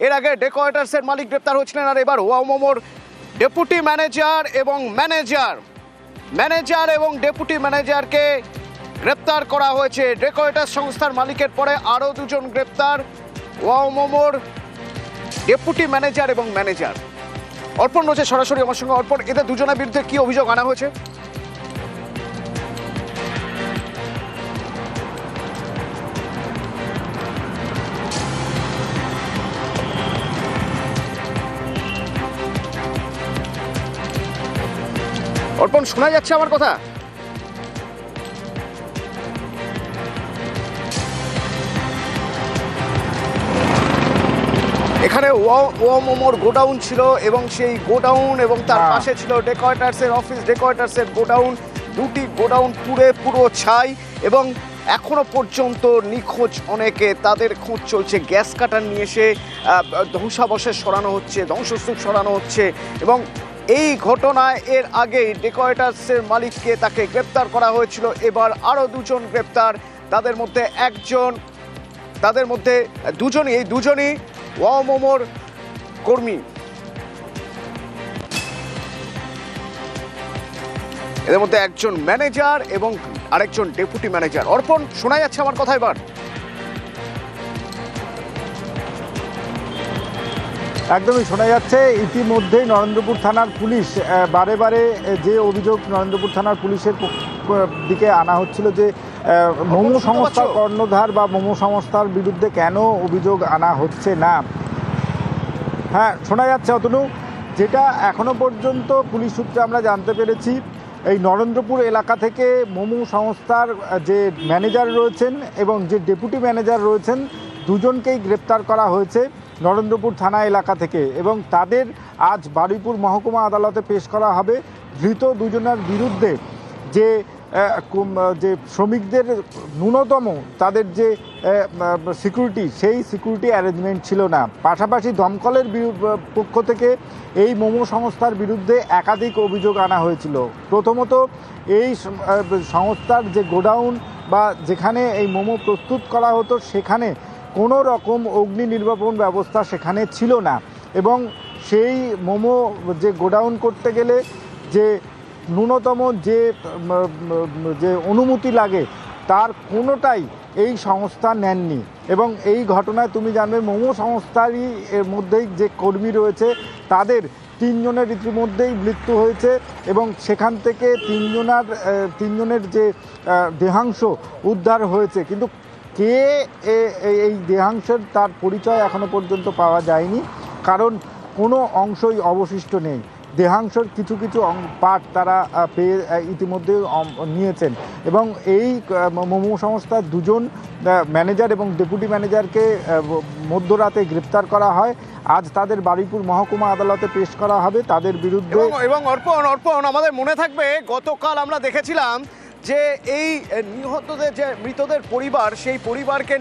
এর আগে ডেকোরেটার্সের মালিক গ্রেপ্তার হয়েছিলেন, আর এবার ওয়াও মোমোর ডেপুটি ম্যানেজার এবং ম্যানেজার এবং ডেপুটি ম্যানেজারকে গ্রেপ্তার করা হয়েছে। ডেকোরেটার সংস্থার মালিকের পরে আরও দুজন গ্রেপ্তার, ওয়াও মোমোর ডেপুটি ম্যানেজার এবং ম্যানেজার। অর্পণ রয়েছে সরাসরি আমার সঙ্গে। অর্পণ, এদের দুজনের বিরুদ্ধে কি অভিযোগ আনা হয়েছে? অর্পণ, শোনা যাচ্ছে আমার কথা? এখানে ওয়াও মোমোর গোডাউন ছিল এবং সেই গোডাউন এবং তার পাশে ছিল ডেকোরেটার্সের অফিস, ডেকোরেটার্সের গোডাউন। দুটি গোডাউন পুরো ছাই এবং এখনো পর্যন্ত নিখোঁজ অনেকে। তাদের খোঁজ চলছে। গ্যাস কাটার নিয়ে এসে ধ্বংসাবশেষ সরানো হচ্ছে, ধ্বংসস্তূপ সরানো হচ্ছে। এবং এই ঘটনায় এর আগেই ডেকোরেটার্সের মালিককে তাকে গ্রেপ্তার করা হয়েছিল। এবার আরও দুজন গ্রেপ্তার। তাদের মধ্যে দুজনই ওয়াও মোমোর কর্মী। এদের মধ্যে একজন ম্যানেজার এবং আরেকজন ডেপুটি ম্যানেজার। অর্পণ, শোনা যাচ্ছে আমার কথা এবার? একদমই শোনা যাচ্ছে। ইতিমধ্যেই নরেন্দ্রপুর থানার পুলিশ বারে বারে যে অভিযোগ নরেন্দ্রপুর থানার পুলিশের দিকে আনা হচ্ছিল যে মোমো সংস্থার কর্ণধার বা মোমো সংস্থার বিরুদ্ধে কেন অভিযোগ আনা হচ্ছে না। হ্যাঁ, শোনা যাচ্ছে অতনু। যেটা এখনো পর্যন্ত পুলিশ সূত্রে আমরা জানতে পেরেছি, এই নরেন্দ্রপুর এলাকা থেকে মোমো সংস্থার যে ম্যানেজার রয়েছেন এবং যে ডেপুটি ম্যানেজার রয়েছেন দুজনকেই গ্রেপ্তার করা হয়েছে নরেন্দ্রপুর থানা এলাকা থেকে, এবং তাদের আজ বারুইপুর মহকুমা আদালতে পেশ করা হবে। ধৃত দুজনের বিরুদ্ধে যে শ্রমিকদের ন্যূনতম তাদের যে সিকিউরিটি, সেই সিকিউরিটি অ্যারেঞ্জমেন্ট ছিল না। পাশাপাশি দমকলের পক্ষ থেকে এই মোমো সংস্থার বিরুদ্ধে একাধিক অভিযোগ আনা হয়েছিল। প্রথমত, এই সংস্থার যে গোডাউন বা যেখানে এই মোমো প্রস্তুত করা হতো সেখানে কোনো রকম অগ্নি নির্বাপন ব্যবস্থা সেখানে ছিল না, এবং সেই মোমো যে গোডাউন করতে গেলে যে ন্যূনতম যে অনুমতি লাগে তার কোনোটাই এই সংস্থা নেননি। এবং এই ঘটনায় তুমি জানবে মোমো সংস্থারই এর মধ্যেই যে কর্মী রয়েছে তাদের 3 জনের ইতিমধ্যেই মৃত্যু হয়েছে, এবং সেখান থেকে 3 জনের যে দেহাংশ উদ্ধার হয়েছে, কিন্তু কে এই দেহাংশের তার পরিচয় এখনো পর্যন্ত পাওয়া যায়নি, কারণ কোনো অংশই অবশিষ্ট নেই। দেহাংশের কিছু পার্ট তারা পেয়ে ইতিমধ্যে নিয়েছেন। এবং এই মোমো সংস্থার দুজন ম্যানেজার এবং ডেপুটি ম্যানেজারকে মধ্যরাতে গ্রেপ্তার করা হয়। আজ তাদের বারুইপুর মহকুমা আদালতে পেশ করা হবে তাদের বিরুদ্ধে। এবং অর্পণ, আমাদের মনে থাকবে গতকাল আমরা দেখেছিলাম যে এই নিহতদের যে মৃতদের পরিবার, সেই পরিবারকে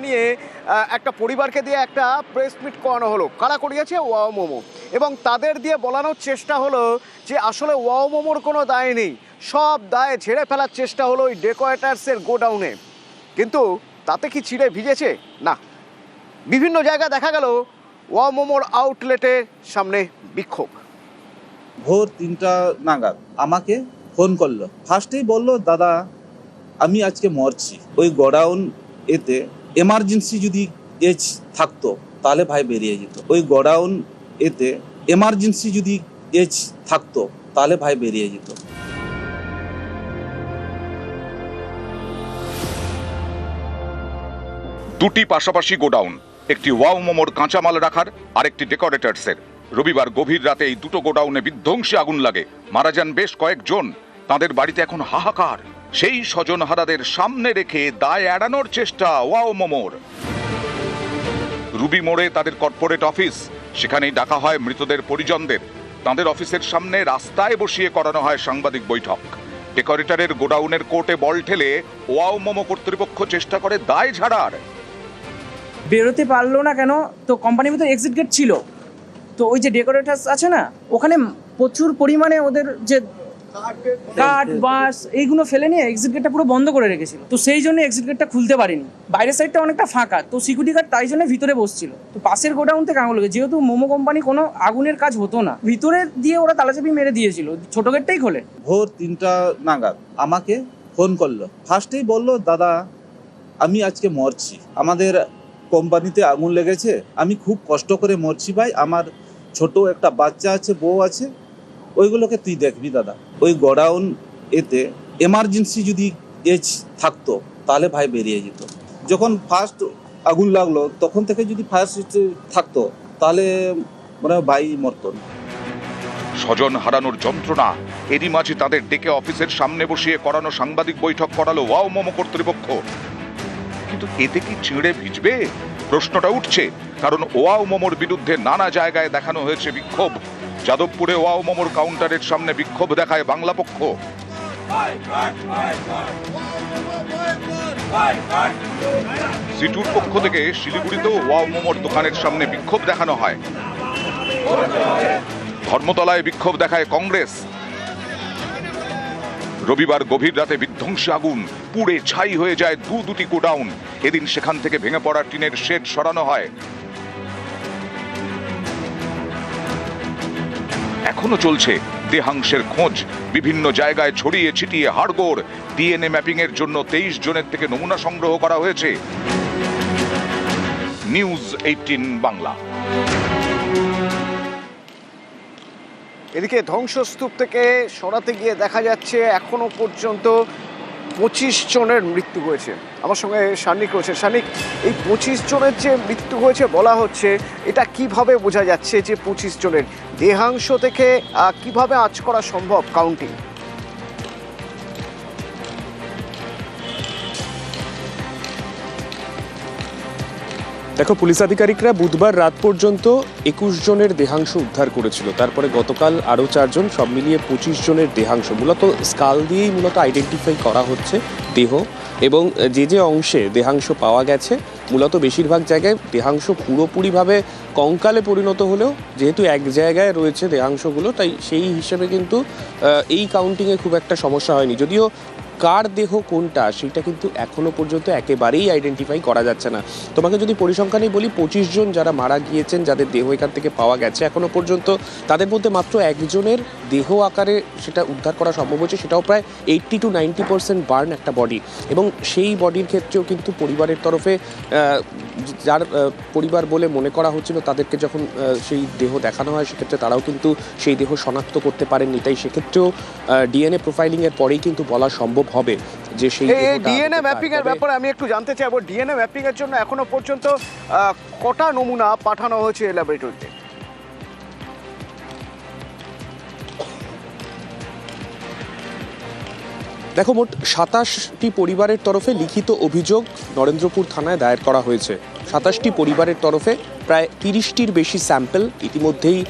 দিয়ে একটা প্রেস মিট করানো হলো। কারা করিয়েছে? ওয়াও মোমো। এবং তাদের দিয়ে বলানোর চেষ্টা হলো যে আসলে ওয়াও মোমোর কোনো দায় নেই, সব দায় ঝেড়ে ফেলার চেষ্টা হলো ওই ডেকোরেটার্সের গোডাউনে। কিন্তু তাতে কি চিড়ে ভিজেছে? না। বিভিন্ন জায়গায় দেখা গেল ওয়াও মোমোর আউটলেটের সামনে বিক্ষোভ। ভোর 3টা নাগাদ আমাকে ফোন করলো। ফার্স্টেই বললো, দাদা আমি আজকে মরছি, ওই গোডাউন এতে এমার্জেন্সি যদি এজ থাকতো তাহলে ভাই বেরিয়ে যেত, ওই গোডাউন এতে এমার্জেন্সি যদি এজ থাকতো তাহলে ভাই বেরিয়ে যেত। দুটি পাশাপাশি গোডাউন, একটি ওয়াও মোমোর কাঁচামাল রাখার, আরেকটি ডেকোরেটার্সের। রবিবার গভীর রাতে এই দুটো গোডাউনে বিধ্বংসী আগুন লাগে, মারা যান বেশ কয়েকজন। তাদের বাড়িতে এখন হাহাকার। সেই স্বজনহারাদের সামনে রেখে দায় এড়ানোর চেষ্টা ওয়াও মোমোর। রুবি মোড়ে তাদের কর্পোরেট অফিস, সেখানেই ডাকা হয় মৃতদের পরিজনদের। তাদের অফিসের সামনে রাস্তায় বসিয়ে করানো হয় সাংবাদিক বৈঠক। ডেকোরেটরের গোডাউনের কোর্টে বল ঠেলে ওয়াও মোমো কর্তৃপক্ষ চেষ্টা করে দায় ঝাড়ার। বেরোতে পারলো না কেন? তো কোম্পানির ভিতরে এক্সিট গেট ছিল, তো ওই যে ডেকোরেটার্স আছে না, ওখানে প্রচুর পরিমাণে ওদের যে কাঠ বাঁশ এইগুলো ফেলে নিয়ে এক্সিট গেটটা পুরো বন্ধ করে রেখেছিল। তো সেই জন্য এক্সিট গেটটা খুলতে পারিনি, বাইরের সাইডটা অনেকটা ফাঁকা, তো সিকিউরিটি গার্ড তাই জন্য ভিতরে বসছিল। তো পাশের গোডাউন থেকে আগুন লেগে, যেহেতু মোমো কোম্পানি কোনো আগুনের কাজ হতো না, ভিতরে দিয়ে ওরা তালাচাবি মেরে দিয়েছিল, ছোট গেটটাই খোলে। ভোর 3টা নাগাদ আমাকে ফোন করলো। ফার্স্টেই বললো, দাদা আমি আজকে মরছি, আমাদের কোম্পানিতে আগুন লেগেছে, আমি খুব কষ্ট করে মরছি ভাই, আমার ছোট একটা বাচ্চা আছে, বউ আছে, ওইগুলোকে তুই দেখবি দাদা। ওই গোডাউন এতে এমার্জেন্সি যদি এজ থাকতো তাহলে ভাই বেরিয়ে যেত। যখন ফার্স্ট আগুন লাগলো তখন থেকে যদি ফায়ার সিস্টেম থাকতো তাহলে মানে ভাই মরতো না। স্বজন হারানোর যন্ত্রণা, এরই মাঝে তাদের ডেকে অফিসের সামনে বসিয়ে করানো সাংবাদিক বৈঠক করালো ওয়াও মোমো কর্তৃপক্ষ। কিন্তু এতে কি ছিঁড়ে ভিজবে প্রশ্নটা উঠছে, কারণ ওয়াও মোমোর বিরুদ্ধে নানা জায়গায় দেখানো হয়েছে বিক্ষোভ। যাদবপুরে ওয়াও মোমোর কাউন্টারের সামনে বিক্ষোভ দেখায় বাংলা পক্ষ। সিটুর পক্ষ থেকে শিলিগুড়িতেও ওয়াও মোমোর দোকানের সামনে বিক্ষোভ দেখানো হয়। ধর্মতলায় বিক্ষোভ দেখায় কংগ্রেস। রবিবার গভীর রাতে বিধ্বংসী আগুন, পুড়ে ছাই হয়ে যায় দুটি গোডাউন। এদিন সেখান থেকে ভেঙে পড়া টিনের শেড সরানো হয়। এখনো চলছে দেহাংশের খোঁজ, বিভিন্ন জায়গায় ছড়িয়ে ছিটিয়ে হাড়গোড়। ডিএনএ ম্যাপিং এর জন্য 23 জনের থেকে নমুনা সংগ্রহ করা হয়েছে। নিউজ 18 বাংলা। এদিকে ধ্বংসস্তূপ থেকে সরাতে গিয়ে দেখা যাচ্ছে এখনো পর্যন্ত 25 জনের মৃত্যু হয়েছে। আমার সঙ্গে সানিক রয়েছে। সানিক, এই 25 জনের যে মৃত্যু হয়েছে বলা হচ্ছে, এটা কিভাবে বোঝা যাচ্ছে যে 25 জনের দেহাংশ থেকে কিভাবে আঁচ করা সম্ভব কাউন্টিং? দেখো, পুলিশ আধিকারিকরা বুধবার রাত পর্যন্ত 21 জনের দেহাংশ উদ্ধার করেছিল। তারপরে গতকাল আরও 4 জন, সব মিলিয়ে 25 জনের দেহাংশ। মূলত স্কাল দিয়েই মূলত আইডেন্টিফাই করা হচ্ছে দেহ, এবং যে অংশে দেহাংশ পাওয়া গেছে মূলত বেশিরভাগ জায়গায় দেহাংশ পুরোপুরিভাবে কঙ্কালে পরিণত হলেও যেহেতু এক জায়গায় রয়েছে দেহাংশগুলো, তাই সেই হিসেবে কিন্তু এই কাউন্টিংয়ে খুব একটা সমস্যা হয়নি। যদিও কার দেহ কোনটা সেটা কিন্তু এখনো পর্যন্ত একেবারেই আইডেন্টিফাই করা যাচ্ছে না। তোমাকে যদি পরিসংখ্যানই বলি, 25 জন যারা মারা গিয়েছেন, যাদের দেহ এখান থেকে পাওয়া গেছে এখনো পর্যন্ত, তাদের মধ্যে মাত্র একজনের দেহ আকারে সেটা উদ্ধার করা সম্ভব হয়েছে, সেটাও প্রায় 80 to 90% বার্ন একটা বডি। এবং সেই বডির ক্ষেত্রেও কিন্তু পরিবারের তরফে যার পরিবার বলে মনে করা হচ্ছিল, তাদেরকে যখন সেই দেহ দেখানো হয় সেক্ষেত্রে তারাও কিন্তু সেই দেহ শনাক্ত করতে পারেননি। তাই সেক্ষেত্রেও ডিএনএ প্রোফাইলিংয়ের পরেই কিন্তু বলা সম্ভব হবে যে সেই ডিএনএ ম্যাপিং এর ব্যাপারে আমি একটু জানতে চাইবো। ডিএনএ ম্যাপিং এর জন্য এখনো পর্যন্ত কটা নমুনা পাঠানো হয়েছে ল্যাবরেটরিতে? দেখো, মোট 27টি পরিবারের তরফে লিখিত অভিযোগ নরেন্দ্রপুর থানায় দায়ের করা হয়েছে। 27টি পরিবারের তরফে প্রায় 30টির বেশি স্যাম্পল ইতিমধ্যেই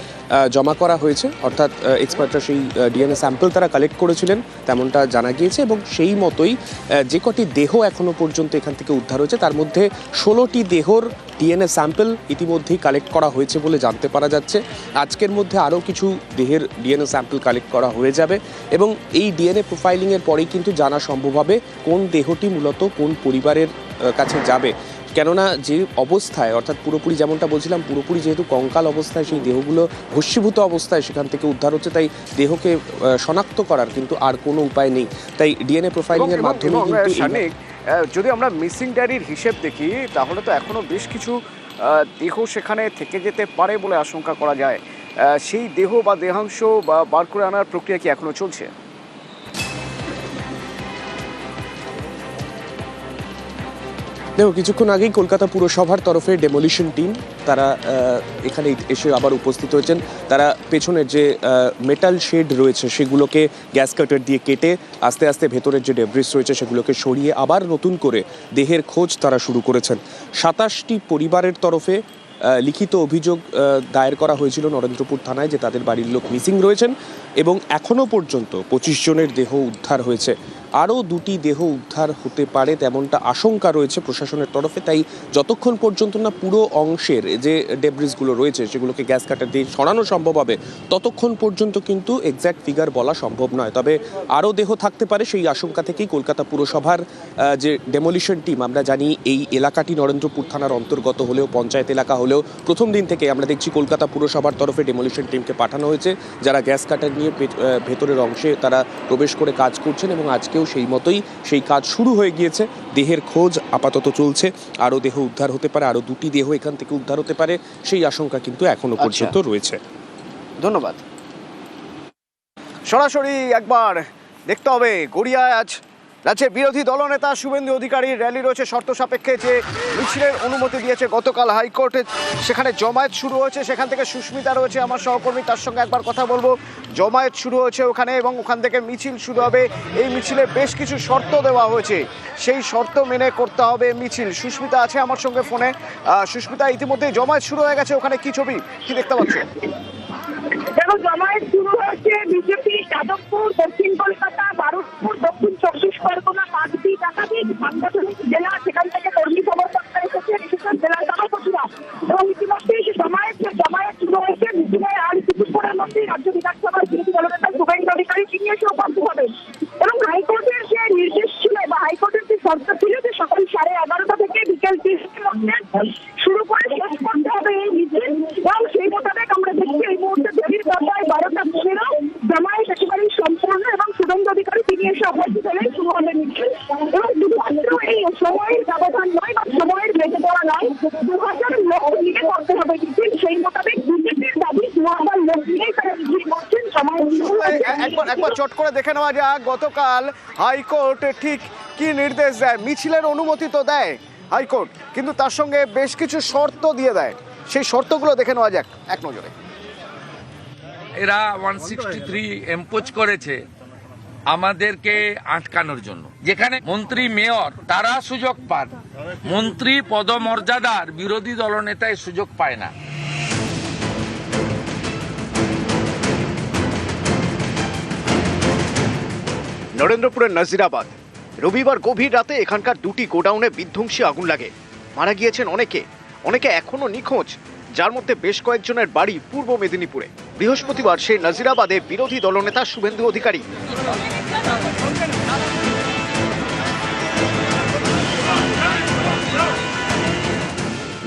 জমা করা হয়েছে, অর্থাৎ এক্সপার্টরা সেই ডিএনএ স্যাম্পল তারা কালেক্ট করেছিলেন তেমনটা জানা গিয়েছে। এবং সেই মতোই যে কটি দেহ এখনো পর্যন্ত এখান থেকে উদ্ধার হয়েছে তার মধ্যে 16টি দেহর ডিএনএ স্যাম্পল ইতিমধ্যেই কালেক্ট করা হয়েছে বলে জানতে পারা যাচ্ছে। আজকের মধ্যে আরও কিছু দেহের ডিএনএ স্যাম্পল কালেক্ট করা হয়ে যাবে, এবং এই ডিএনএ প্রোফাইলিংয়ের পরেই কিন্তু জানা সম্ভব হবে কোন দেহটি মূলত কোন পরিবারের কাছে যাবে। কেননা যে অবস্থায়, অর্থাৎ পুরোপুরি যেমনটা বলছিলাম, পুরোপুরি যেহেতু কঙ্কাল অবস্থায় সেই দেহগুলো ভস্মীভূত অবস্থায় সেখান থেকে উদ্ধার হচ্ছে, তাই দেহকে শনাক্ত করার কিন্তু আর কোনো উপায় নেই। তাই ডিএনএ প্রোফাইলিংয়ের মাধ্যমে কিন্তু যদি আমরা মিসিং ডায়েরির হিসেব দেখি, তাহলে তো এখনো বেশ কিছু দেহ সেখানে থেকে যেতে পারে বলে আশঙ্কা করা যায়। সেই দেহ বা দেহাংশ বা বার করে আনার প্রক্রিয়া কি এখনো চলছে? দেখো, কিছুক্ষণ আগেই কলকাতা পুরসভার তরফে ডেমোলিশন টিম তারা এখানে এসে আবার উপস্থিত হয়েছেন। তারা পেছনের যে মেটাল শেড রয়েছে সেগুলোকে গ্যাস কাটার দিয়ে কেটে আস্তে আস্তে ভেতরের যে ডেব্রিস রয়েছে সেগুলোকে সরিয়ে আবার নতুন করে দেহের খোঁজ তারা শুরু করেছেন। 27টি পরিবারের তরফে লিখিত অভিযোগ দায়ের করা হয়েছিল নরেন্দ্রপুর থানায় যে তাদের বাড়ির লোক মিসিং রয়েছেন, এবং এখনও পর্যন্ত 25 জনের দেহ উদ্ধার হয়েছে। আরও 2টি দেহ উদ্ধার হতে পারে তেমনটা আশঙ্কা রয়েছে প্রশাসনের তরফে। তাই যতক্ষণ পর্যন্ত না পুরো অংশের যে ডেব্রিসগুলো রয়েছে সেগুলোকে গ্যাস কাটার দিয়ে সরানো সম্ভব হবে ততক্ষণ পর্যন্ত কিন্তু এক্স্যাক্ট ফিগার বলা সম্ভব নয়। তবে আরও দেহ থাকতে পারে সেই আশঙ্কা থেকেই কলকাতা পুরসভার যে ডেমোলিশন টিম, আমরা জানি এই এলাকাটি নরেন্দ্রপুর থানার অন্তর্গত হলেও পঞ্চায়েত এলাকা হলেও প্রথম দিন থেকে আমরা দেখছি কলকাতা পুরসভার তরফে ডেমোলিশন টিমকে পাঠানো হয়েছে, যারা গ্যাস কাটার নিয়ে ভেতরের অংশে তারা প্রবেশ করে কাজ করছেন এবং আজকেও সেই মতোই সেই কাজ শুরু হয়ে গিয়েছে। দেহের খোঁজ আপাতত চলছে, আরও দেহ উদ্ধার হতে পারে, আরও 2টি দেহ এখান থেকে উদ্ধার হতে পারে সেই আশঙ্কা কিন্তু এখনো পর্যন্ত রয়েছে। ধন্যবাদ। সরাসরি একবার দেখতে হবে গড়িয়ায় আজ রাজ্যের বিরোধী দলনেতা শুভেন্দু অধিকারীর র্যালি রয়েছে শর্ত সাপেক্ষে, যে মিছিলের অনুমতি দিয়েছে গতকাল হাইকোর্টে, সেখানে জমায়েত শুরু হয়েছে। সেখান থেকে সুস্মিতা রয়েছে আমার সহকর্মী, তার সঙ্গে একবার কথা বলবো। জমায়েত শুরু হয়েছে ওখানে এবং ওখান থেকে মিছিল শুরু হবে। এই মিছিলে বেশ কিছু শর্ত দেওয়া হয়েছে, সেই শর্ত মেনে করতে হবে মিছিল। সুস্মিতা আছে আমার সঙ্গে ফোনে। সুস্মিতা, ইতিমধ্যে জমায়েত শুরু হয়ে গেছে, ওখানে কি ছবি কি দেখতে পাচ্ছ? দেখো, জমায়েত শুরু হয়েছে বিজেপি যাদবপুর, দক্ষিণ কলকাতা, বারুদপুর, দক্ষিণ 24 পরগনা, পাঁচটি একাধিক সাংগঠনিক জেলা, সেখান থেকে কর্মী সমর্থকরা এসেছে, বিশেষ জেলার সভাপতিরা। এবং ইতিমধ্যেই জমায়েত শুরু হয়েছে। মিছিলে আর কিছুক্ষণের মধ্যেই রাজ্য বিধানসভার বিরোধী দলনেতা শুভেন্দু অধিকারী তিনি এসে উপস্থিত হবেন। এবং হাইকোর্টের যে নির্দেশ ছিল বা হাইকোর্টের যে শর্ত ছিল যে সকাল 11:30 থেকে বিকেল 3টার মধ্যে শুরু করে শেষ করতে হবে এই মিছিল, এবং সেই মোতাবেক আমরা দেখছি এই মুহূর্তে দেরির পর্যায়ে 12:15 জমায়েত একেবারেই সম্পূর্ণ এবং শুভেন্দু অধিকারী তিনি এসে উপস্থিত হলেই শুরু হবে মিছিল। এবং শুধুমাত্র এই সময়ের ব্যবধান নয় বা সময়ের বেঁধে দেওয়া নয়, 2000 লোক নিয়ে করতে হবে মিছিল। সেই মোতাবেক বিজেপির দাবি 2000 লোক নিয়েই তারা মিছিল করছেন। একবার চট করে দেখে নেওয়া যাক গতকাল হাইকোর্ট ঠিক কি নির্দেশ দেয়। মিছিলের অনুমতি তো দেয় হাইকোর্ট, কিন্তু তার সঙ্গে বেশ কিছু শর্ত দিয়ে দেয়, সেই শর্তগুলো দেখে নেওয়া যাক এক নজরে। এরা 163 এম্পোজ করেছে আমাদেরকে আটকানোর জন্য, যেখানে মন্ত্রী মেয়র তারা সুযোগ পান, মন্ত্রী পদমর্যাদার বিরোধী দলনেতায় সুযোগ পায় না। নরেন্দ্রপুরের নাজিরাবাদ, রবিবার গভীর রাতে এখানকার 2টি গোডাউনে বিধ্বংসী আগুন লাগে। মারা গিয়েছেন অনেকে এখনো নিখোঁজ, যার মধ্যে বেশ কয়েকজনের বাড়ি পূর্ব মেদিনীপুরে। বৃহস্পতিবার সেই নাজিরাবাদে বিরোধী দলনেতা শুভেন্দু অধিকারী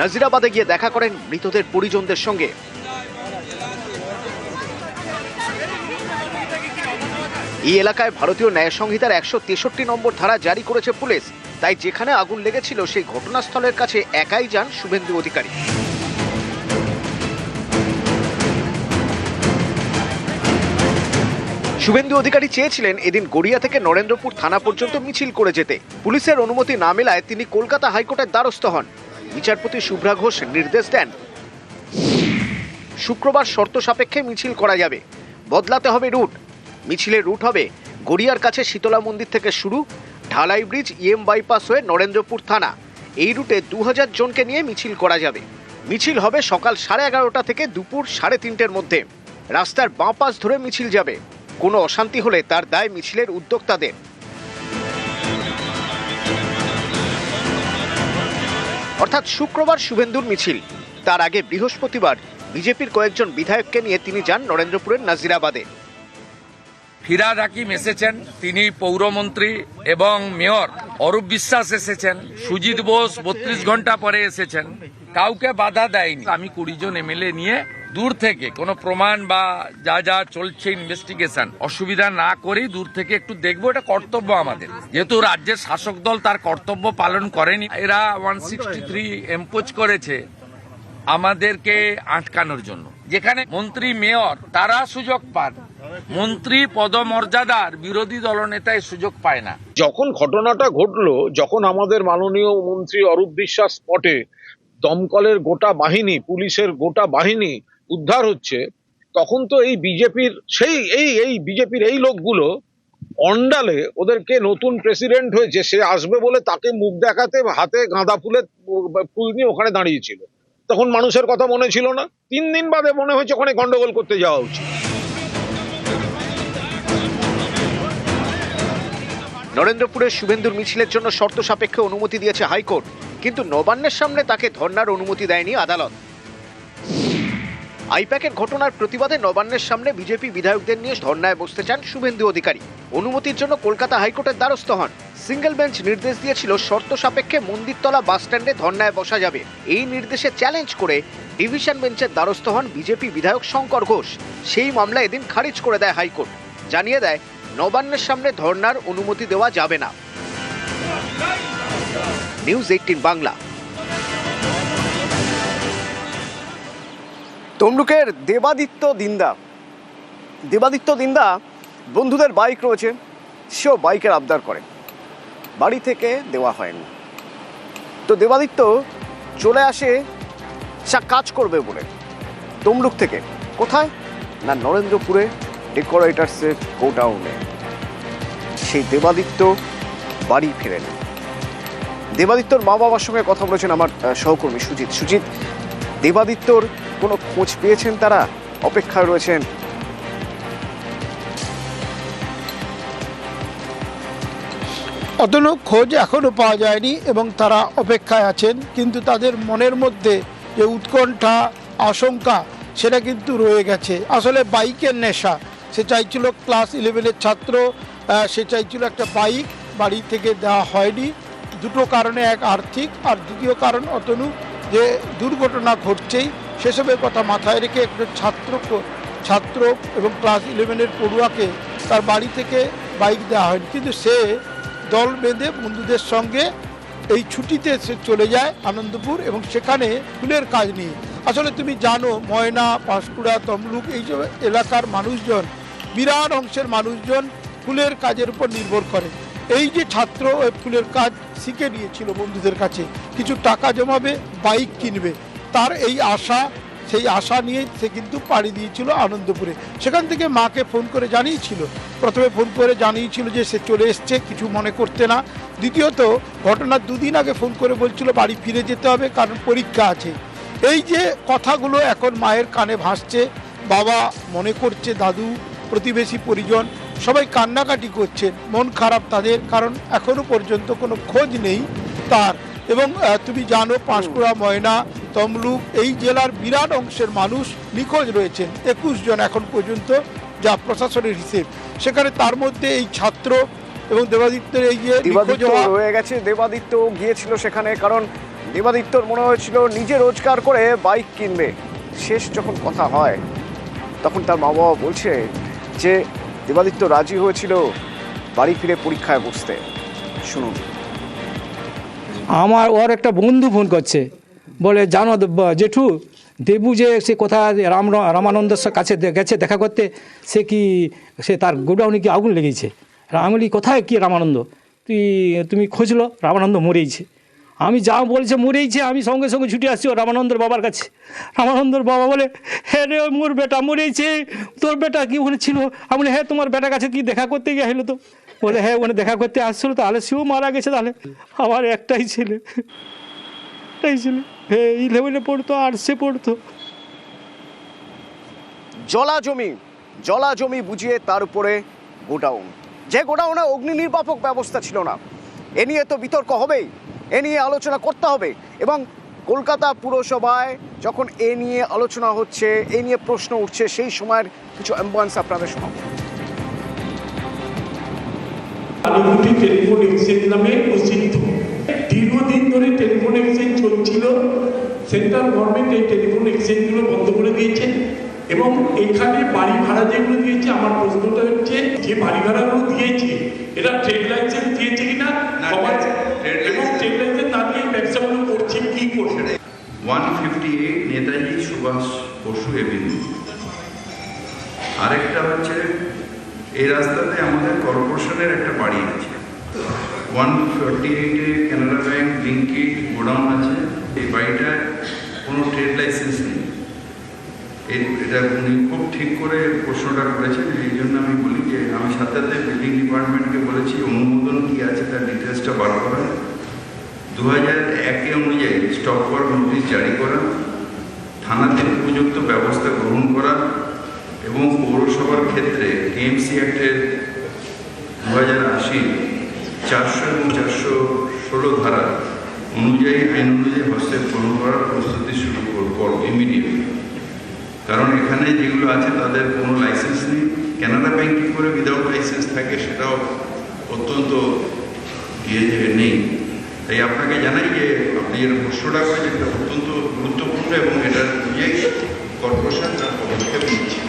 নাজিরাবাদে গিয়ে দেখা করেন মৃতদের পরিজনদের সঙ্গে। এই এলাকায় ভারতীয় ন্যায় সংহিতার 163 নম্বর ধারা জারি করেছে পুলিশ, তাই যেখানে আগুন লেগেছিল সেই ঘটনাস্থলের কাছে একাই যান শুভেন্দু অধিকারী। শুভেন্দু অধিকারী চেয়েছিলেন এদিন গড়িয়া থেকে নরেন্দ্রপুর থানা পর্যন্ত মিছিল করে যেতে। পুলিশের অনুমতি না মেলায় তিনি কলকাতা হাইকোর্টের দ্বারস্থ হন। বিচারপতি শুভ্রা ঘোষ নির্দেশ দেন শুক্রবার শর্ত সাপেক্ষে মিছিল করা যাবে, বদলাতে হবে রুট। মিছিলের রুট হবে গড়িয়ার কাছে শীতলা মন্দির থেকে শুরু, ঢালাই ব্রিজ, ইএম বাইপাস হয়ে নরেন্দ্রপুর থানা। এই রুটে 2000 জনকে নিয়ে মিছিল করা যাবে। মিছিল হবে সকাল 11:30 থেকে দুপুর 3:30-র মধ্যে। রাস্তার বাঁ পাশ ধরে মিছিল যাবে। কোনো অশান্তি হলে তার দায় মিছিলের উদ্যোক্তাদের। অর্থাৎ শুক্রবার শুভেন্দুর মিছিল, তার আগে বৃহস্পতিবার বিজেপির কয়েকজন বিধায়ককে নিয়ে তিনি যান নরেন্দ্রপুরের নাজিরাবাদে। ফিরাদ হাকিম এসেছেন, তিনি পৌরমন্ত্রী, এবং মেয়র অরূপ বিশ্বাস এসেছেন, সুজিত বোস 32 ঘন্টা পরে এসেছেন, কাউকে বাধা দেয়নি। আমি 20 জন এমএলএ নিয়ে দূর থেকে কোনো প্রমাণ বা যা চলছে ইনভেস্টিগেশন অসুবিধা না করেই দূর থেকে একটু দেখবো, এটা কর্তব্য আমাদের, যেহেতু রাজ্যের শাসক দল তার কর্তব্য পালন করেনি। এরা 163 এম্পোজ করেছে আমাদেরকে আটকানোর জন্য, যেখানে মন্ত্রী মেয়র তারা সুযোগ পান, মন্ত্রী পদমর্যাদার বিরোধী দলনেতায় সুযোগ পায় না। যখন ঘটনাটা ঘটলো, যখন আমাদের মাননীয় মন্ত্রী অরূপ বিশ্বাস স্পটে দমকলের গোটা বাহিনী, পুলিশের গোটা বাহিনী উদ্ধার হচ্ছে, তখন তো এই বিজেপির বিজেপির এই লোকগুলো অন্ডালে ওদেরকে নতুন প্রেসিডেন্ট হয়েছে সে আসবে বলে তাকে মুখ দেখাতে হাতে গাঁদা ফুল নিয়ে ওখানে দাঁড়িয়েছিল। তখন মানুষের কথা মনে ছিল না। 3 দিন বাদে মনে হয়েছে ওখানে গন্ডগোল করতে যাওয়া উচিত। নরেন্দ্রপুরের শুভেন্দুর মিছিলের জন্য শর্ত সাপেক্ষে অনুমতি দিয়েছে হাইকোর্ট, কিন্তু নবান্নের সামনে তাকে ধর্নার অনুমতি দেয়নি আদালত। আইপ্যাকের ঘটনার প্রতিবাদে নবান্নের সামনে বিজেপি বিধায়কদের নিয়ে ধর্নায় বসতে চান শুভেন্দু অধিকারী। অনুমতির জন্য কলকাতা হাইকোর্টের দ্বারস্থ হন। সিঙ্গেল বেঞ্চ নির্দেশ দিয়েছিল শর্ত সাপেক্ষে মন্দিরতলা বাস স্ট্যান্ডে ধর্নায় বসা যাবে। এই নির্দেশে চ্যালেঞ্জ করে ডিভিশন বেঞ্চের দ্বারস্থ হন বিজেপি বিধায়ক শঙ্কর ঘোষ। সেই মামলা এদিন খারিজ করে দেয় হাইকোর্ট, জানিয়ে দেয় নবান্নের সামনে ধর্নার অনুমতি দেওয়া যাবে না। নিউজ 18 বাংলা। তমলুকের দেবাদিত্য দিন্দা বন্ধুদের বাইক রয়েছে, সেও বাইকের আবদার করে, বাড়ি থেকে দেওয়া হয়নি। তো দেবাদিত্য চলে আসে কাজ করবে বলে তমলুক থেকে। কোথায় না নরেন্দ্রপুরে ডেকোরেটার্সের গোডাউনে। সেই দেবাদিত্য বাড়ি ফেরেন। দেবাদিত্যর মা বাবার সঙ্গে কথা বলেছেন আমার সহকর্মী সুজিত। দেবাদিত্যর কোনো খোঁজ পেয়েছেন তারা? অপেক্ষায় রয়েছেন। অতনু খোঁজ এখনও পাওয়া যায়নি এবং তারা অপেক্ষায় আছেন, কিন্তু তাদের মনের মধ্যে যে উৎকণ্ঠা, আশঙ্কা সেটা কিন্তু রয়ে গেছে। আসলে বাইকের নেশা, সে চাইছিল ক্লাস 11-এর ছাত্র, সে চাইছিল একটা বাইক, বাড়ি থেকে দেওয়া হয়নি। দুটো কারণে, এক আর্থিক, আর দ্বিতীয় কারণ অতনু যে দুর্ঘটনা ঘটছেই সেসবের কথা মাথায় রেখে একটা ছাত্র এবং ক্লাস 11-এর পড়ুয়াকে তার বাড়ি থেকে বাইক দেওয়া হয়নি। কিন্তু সে দল বেঁধে বন্ধুদের সঙ্গে এই ছুটিতে সে চলে যায় আনন্দপুর এবং সেখানে ফুলের কাজ নিয়ে। আসলে তুমি জানো, ময়না, পাঁশকুড়া, তমলুক এই সব এলাকার মানুষজন, বিরাট অংশের মানুষজন ফুলের কাজের উপর নির্ভর করে। এই যে ছাত্র ওই ফুলের কাজ শিখে নিয়েছিল বন্ধুদের কাছে, কিছু টাকা জমাবে, বাইক কিনবে, তার এই আশা, সেই আশা নিয়ে সে কিন্তু পাড়ি দিয়েছিল আনন্দপুরে। সেখান থেকে মাকে ফোন করে জানিয়েছিল, প্রথমে ফোন করে জানিয়েছিল যে সে চলে এসছে, কিছু মনে করতে না। দ্বিতীয়ত ঘটনার 2 দিন আগে ফোন করে বলছিল বাড়ি ফিরে যেতে হবে কারণ পরীক্ষা আছে। এই যে কথাগুলো এখন মায়ের কানে ভাসছে, বাবা মনে করছে, দাদু, প্রতিবেশী পরিজন সবাই কান্নাকাটি করছেন, মন খারাপ তাদের, কারণ এখনো পর্যন্ত কোনো খোঁজ নেই তার। এবং তুমি জানো, পাঁশকুড়া, ময়না, তমলুক এই জেলার বিরাট অংশের মানুষ নিখোঁজ রয়েছেন, 21 জন এখন পর্যন্ত, যা প্রশাসনের হিসেব। সেখানে তার মধ্যে এই ছাত্র এবং দেবাদিত্যের এই যে রয়ে গেছে। দেবাদিত্য গিয়েছিল সেখানে কারণ দেবাদিত্যর মনে হয়েছিল নিজে রোজগার করে বাইক কিনবে। শেষ যখন কথা হয় তখন তার মা বাবা বলছে যে দেবাদিত্য রাজি হয়েছিল বাড়ি ফিরে পরীক্ষায় বসতে। শুনুন। আমার একটা বন্ধু ফোন করছে, বলে জানো জেঠু, দেবু যে সে কোথায় রামানন্দের কাছে গেছে দেখা করতে, সে তার গোডাউনে কি আগুন লেগেছে। আমি বলি কোথায়, কি রামানন্দ? তুমি খোঁজলো, রামানন্দ মরেইছে। আমি যা বলছে মরেইছে, আমি সঙ্গে সঙ্গে ছুটে আসছি ও রামানন্দের বাবার কাছে। রামানন্দের বাবা বলে, হ্যাঁ রে, মোর বেটা মরেইছে, তোর বেটা কি ওখানে ছিল? আমি বলি, হ্যাঁ তোমার বেটার কাছে কি দেখা করতে গিয়ে হলো? তো বলে, হ্যাঁ ওখানে দেখা করতে আসছিল, তাহলে সেও মারা গেছে। তাহলে আমার একটাই ছেলে, হ্যাঁ 11-এ পড়তো, আর্টসে পড়তো। জলা জমি বুঝিয়ে তার উপরে গোডাউন, যে গোডাউনে অগ্নি নির্বাপক ব্যবস্থা ছিল না। এ নিয়ে তো বিতর্ক হবেই, এ নিয়ে আলোচনা করতে হবে। এবং কলকাতা পুরসভায় যখন এ নিয়ে আলোচনা হচ্ছে, এ নিয়ে প্রশ্ন উঠছে, সেই সময়ের কিছু অ্যাম্বুলেন্স আপনাদের শোনাবো। আলিপুটি টেলিফোন এক্সচেঞ্জ নামে প্রসিদ্ধ, দীর্ঘদিন ধরে টেলিফোন এক্সচেঞ্জ চলছিল। সেন্ট্রাল গভর্নমেন্ট এই টেলিফোন এক্সচেঞ্জগুলো বন্ধ করে দিয়েছে এবং এখানে বাড়ি ভাড়া যেগুলো দিয়েছে, আমার প্রশ্নটা হচ্ছে যে বাড়ি ভাড়াগুলো দিয়েছে এরা ট্রেড লাইসেন্স দিয়েছে কিনা, এবং ট্রেড লাইসেন্স না দিয়ে ব্যবসাগুলো করছে কি করছে। 158 নেতাজি সুভাষ বসু এভিনিউ। আরেকটা হচ্ছে এই রাস্তাতে আমাদের কর্পোরেশনের একটা বাড়ি আছে, 148-এ কানাড়া ব্যাংক লিঙ্কিট গোডাউন আছে। এই বাড়িটার কোনো ট্রেড লাইসেন্স নেই। এটা উনি খুব ঠিক করে প্রশ্নটা করেছেন। এই জন্য আমি বলি যে আমি সাথে সাথে বিল্ডিং ডিপার্টমেন্টকে বলেছি অনুমোদন কী আছে তার ডিটেলসটা বার করা, 2001 অনুযায়ী স্টপ ওয়ার্ক নোটিশ জারি করা, থানাতে উপযুক্ত ব্যবস্থা গ্রহণ করা এবং পৌরসভার ক্ষেত্রে টিএমসি অ্যাক্টের 2080 400 এবং 416 ধারা অনুযায়ী আইন অনুযায়ী হস্তক্ষেপ গ্রহণ করার প্রস্তুতি শুরু করবো ইমিডিয়েটলি। কারণ এখানে যেগুলো আছে তাদের কোনো লাইসেন্স নেই। কানাড়া ব্যাংক কী করে উইদাউট লাইসেন্স থাকে সেটাও অত্যন্ত নেই। তাই আপনাকে জানাই যে আপনি যেটা প্রশ্নটা করেছেন এটা অত্যন্ত গুরুত্বপূর্ণ এবং এটার অনুযায়ী কর্পোরেশন তার পদক্ষেপ নিচ্ছে।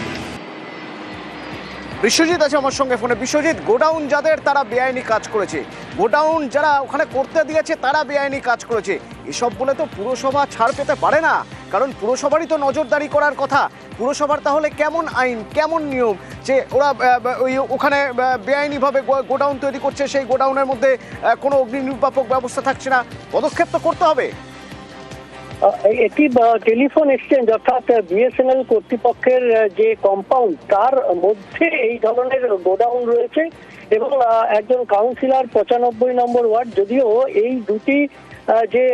বিশ্বজিৎ আছে আমার সঙ্গে ফোনে। বিশ্বজিৎ, গোডাউন যাদের তারা বেআইনি কাজ করেছে, গোডাউন যারা ওখানে করতে দিয়েছে তারা বেআইনি কাজ করেছে, এসব বলে তো পুরসভা ছাড় পেতে পারে না। কারণ পুরসভারই তো নজরদারি করার কথা। পুরসভার তাহলে কেমন আইন, কেমন নিয়ম যে ওরা ওখানে বেআইনিভাবে গোডাউন তৈরি করছে, সেই গোডাউনের মধ্যে কোনো অগ্নি নির্বাপক ব্যবস্থা থাকছে না? পদক্ষেপ তো করতে হবে। একটি টেলিফোন এক্সচেঞ্জ অর্থাৎ বিএসএনএল কর্তৃপক্ষের যে কম্পাউন্ড তার মধ্যে এই ধরনের গোডাউন রয়েছে এবং একজন কাউন্সিলর 95 নম্বর ওয়ার্ড, যদিও এই দুটি যে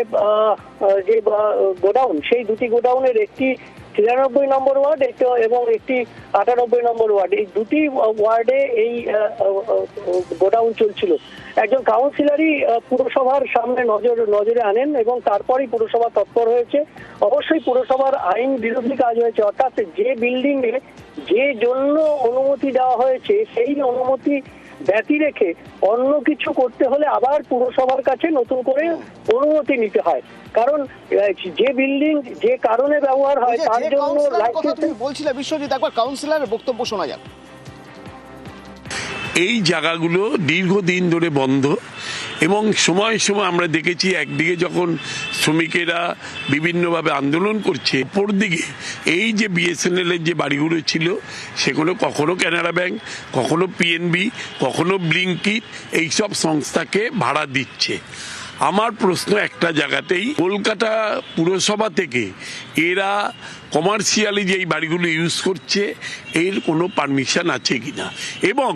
গোডাউন, সেই দুটি গোডাউনের একটি 93 নম্বর ওয়ার্ড এবং একটি 98 নম্বর ওয়ার্ড, এই দুটি ওয়ার্ডে এই গোডাউন চলছিল। একজন কাউন্সিলরই পুরসভার সামনে নজরে আনেন এবং তারপরই পুরসভা তৎপর হয়েছে। অবশ্যই পুরসভার আইন বিরোধী কাজ হয়েছে, অর্থাৎ যে বিল্ডিং এ যে জন্য অনুমতি দেওয়া হয়েছে সেই অনুমতি ব্যতি রেখে অন্য কিছু করতে হলে আবার পুরসভার কাছে নতুন করে অনুমতি নিতে হয়। কারণ যে বিল্ডিং যে কারণে ব্যবহার হয় তার জন্য লাইসেন্স। বলছিলে বিশ্বজিৎ, একবার কাউন্সিলরের বক্তব্য শোনা যাক। এই জায়গাগুলো দীর্ঘদিন ধরে বন্ধ এবং সময় সময় আমরা দেখেছি একদিকে যখন শ্রমিকেরা বিভিন্নভাবে আন্দোলন করছে, অপরদিকে এই যে বিএসএনএল এর যে বাড়িগুলো ছিল সেগুলো কখনো কানাড়া ব্যাংক, কখনো পিএনবি, কখনো ব্লিঙ্কিট এইসব সংস্থাকে ভাড়া দিচ্ছে। আমার প্রশ্ন একটা জায়গাতেই, কলকাতা পুরসভা থেকে এরা কমার্শিয়ালি যে এই বাড়িগুলো ইউজ করছে এর কোনো পারমিশন আছে কিনা এবং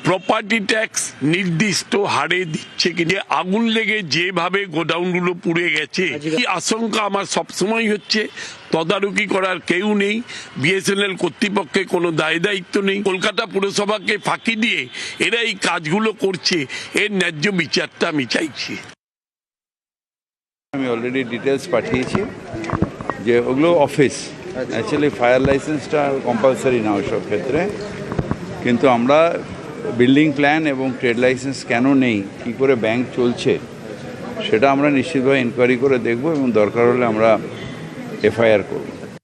প্রপার্টি ট্যাক্স নির্দিষ্ট হারে দিচ্ছে কিনা। আগুন লেগে যেভাবে গোডাউনগুলো পুড়ে গেছে, এই আশঙ্কা আমার সবসময় হচ্ছে। তদারকি করার কেউ নেই, বিএসএনএল কর্তৃপক্ষে কোনো দায় দায়িত্ব নেই, কলকাতা পুরসভাকে ফাঁকি দিয়ে এরা এই কাজগুলো করছে, এর ন্যায্য বিচারটা আমি চাইছি। আমি অলরেডি ডিটেলস পাঠিয়েছি যে ওগুলো অফিস, অ্যাকচুয়ালি ফায়ার লাইসেন্সটা কম্পালসারি না ওইসব ক্ষেত্রে, কিন্তু আমরা বিল্ডিং প্ল্যান এবং ট্রেড লাইসেন্স কেন নেই, কী করে ব্যাংক চলছে সেটা আমরা নিশ্চিতভাবে ইনকোয়ারি করে দেখব এবং দরকার হলে আমরা এফআইআর করব।